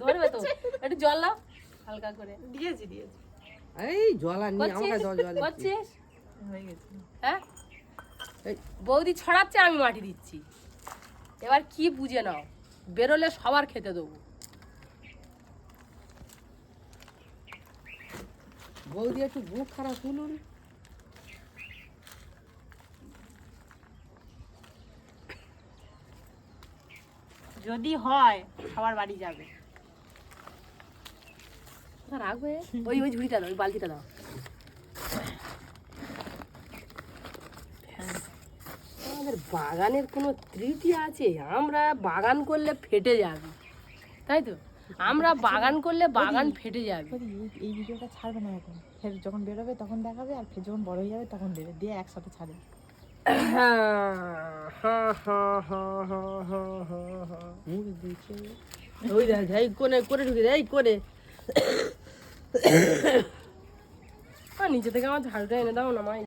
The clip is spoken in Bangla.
ধরবে তো, একটু জল দাও হালকা করে। দিয়েছি। এই জল আর নিয়ে আমাকে জল করছিস হয়ে গেছে। হ্যাঁ? বৌদি ছড়াচ্ছে, আমি মাটি দিচ্ছি। এবার কি বুঝে নাও, বেরোলে সবার খেতে দেবো। বৌদি একটু বুক খারাপ তুলুন। যদি হয় সবার বাড়ি যাবে। রাখবে ওই ওই ঝুড়িটা দাও, ওই বালতিটা দাও। আমাদের বাগানের কোনো তৃতীয় আছে? আমরা বাগান করলে ফেটে যাবে, তাই তো? আমরা বাগান করলে বাগান ফেটে যাবে। এই ভিডিওটা ছাড়বে না এখন, ফের যখন বেরোবে তখন দেখাবে, আর ফের যখন বড় হয়ে যাবে তখন দেবে, দিয়ে একসাথে ছাড়বে। ওই দেখ এই কোনে করে ঢুকে এই করে নিচে থেকে আমার ঝাড়ুটা এনে দাও না মা।